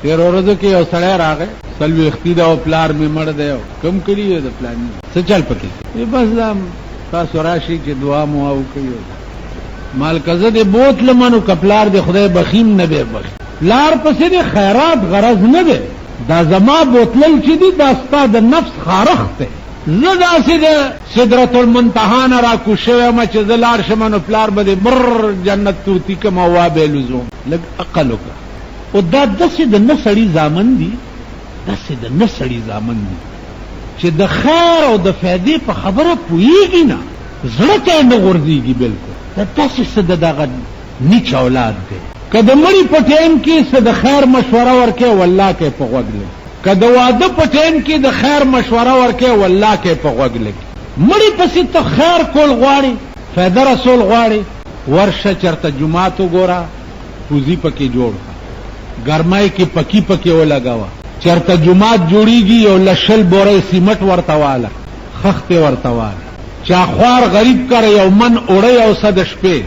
تیر ورځو کې یو سړی راغی څلوېښتي ده او پلار مې مړ دی او کم کلي د پلاني څه چل پکې بس دا تاسو راشي چې دعا مو وکړئ مال کزه دې بوتله منو کپلار دې خدای بخیم نه به بخ لار پسې دې خیرات غرض نه ده دا زما بوتلل چې دي دا ستا د نفس خارخ ته زه داسې د سدرة المنتهى نه را کوز شوی یم چې زه لاړ شم نو پلار به دې بر جنت توتي کم او وابې لزوم لږ عقل وکړه او دا داسې د نه سړي زامن دي داسې د نه سړي زامن دي چې د خیر او د فایدې په خبره پوهېږي نه زړه ته یې نه غورځېږي بلکل دا داسې څه د دغه نیچ اولاد دی که د مړي په ټایم کې څه د خیر مشوره ورکوې والله کې په غوږ لګي که د واده په ټایم کې د خیر مشوره ورکوې والله کې په غوږ لګي مړي پسې ته خیر کول غواړي فایده رسول غواړي ورشه چېرته جومات وګوره پوزي پکې جوړ کړه ګرمۍ کې پکي پکې ولګوه چېرته جومات جوړېږي یو لشل بورې سیمټ ورته واله خښتې ورته واله چا خوار غریب کړه یو من اوړی او څه د شپې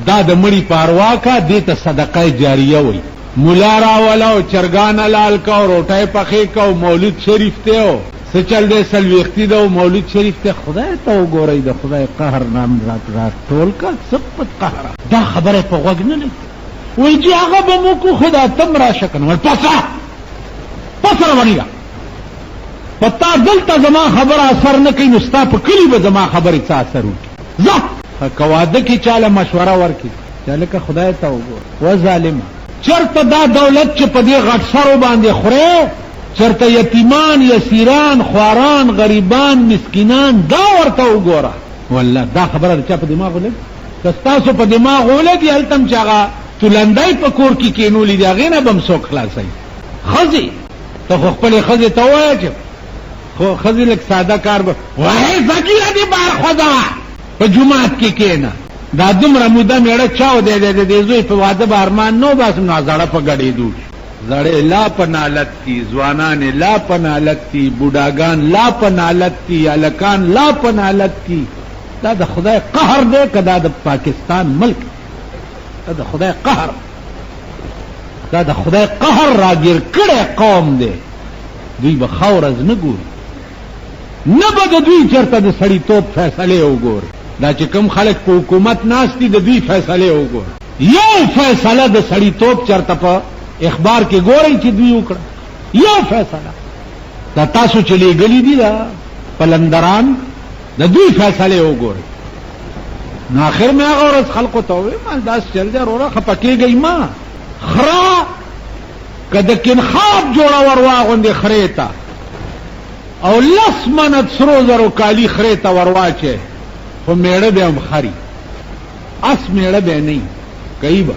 دا د مړي پاروا کا دې ته صدقه جاریه وي ملا راوله او چرګان حلال کا او روټۍ پخې کا او مولود شریف ته او څه چل دی څلوېښتي ده او مولود شریف ته خدای ته وګورئ د خدای قهر نام را ټول کا څه پت قهره دا خبره په غوږ نه لګي وایي چې هغه به مو کو خدا تم راشه که نه پس روانېږه په تا دلته زما خبره اثر نه کوي نو ستا په کلي به زما خبرې څه اثر وکړي ځه که واده کې چاله مشوره ورکړي چې هلکه خدای ته وګوره و ظالمه چېرته دا دولت چې په دې غټ سرو باندې خورې چېرته یتیمان یسیران خواران غریبان مسکینان دا ورته وګوره والله دا خبره د چا په دماغ ولګي که ستاسو په دماغ ولګي هلته هم چې هغه تولندی په کور کې کېنولي دي هغې نه به هم څوک خلاصوي ښځې ته خو خپلې ښځې ته ووایه چې خو ښځې لږ ساده کار به وایي زګیره دې بار خوځه په جومات کې کېنه دا دومره موده مېړه چاو دی د دې زوی په واده به ارمان نه وباسم نو زړه په ګډېدو زړې لا په نالت دي ځوانانې لا په نالت دي بوډاګان لا په نالت دي هلکان لا په نالت دي دا د خدای قهر دی که دا د پاکستان ملک دا د خدای قهر دا د خدای قهر راګیر کړی قوم دی دوی به ښه ورځ نه ګوري نه به د دوی چېرته د سړیتوب فیصلې وګوري دا چې کوم خلک په حکومت ناست دي د دوی فیصلې وګوري یو فیصله د سړیتوب چېرته په اخبار کې ګورئ چې دوی وکړه یو فیصله دا تاسو چې لیږلي دي دا پلندران د دوی فیصلې وګورئ نو آخر مې هغه ورځ خلقو ته وویل مال داسې چل دی وروره خفه کېږئ مه خره که د کنخاب جوړه ور واغوندې خرې ته او 10 منت سرو زرو کالي خرې ته ور واچې خو میړه به هم خري اس میړه به نه کوي به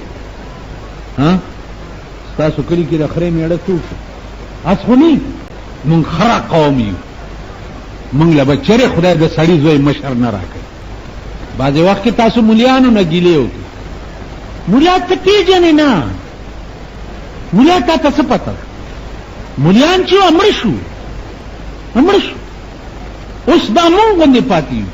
ستاسو کلي کې د خرې میړه څوک اس خو نه مونږ خره قوم یو مونږ له به چېرې خدای د سړي زوی مشر نه راکوي بعضې وخت کې تاسو مولیانو نه ګیلې وکړي مولیا ته پېژنې نه مولیا تا ته څه پته مولیان چې مړه شو اوس دا مونږ غوندې پاتې یو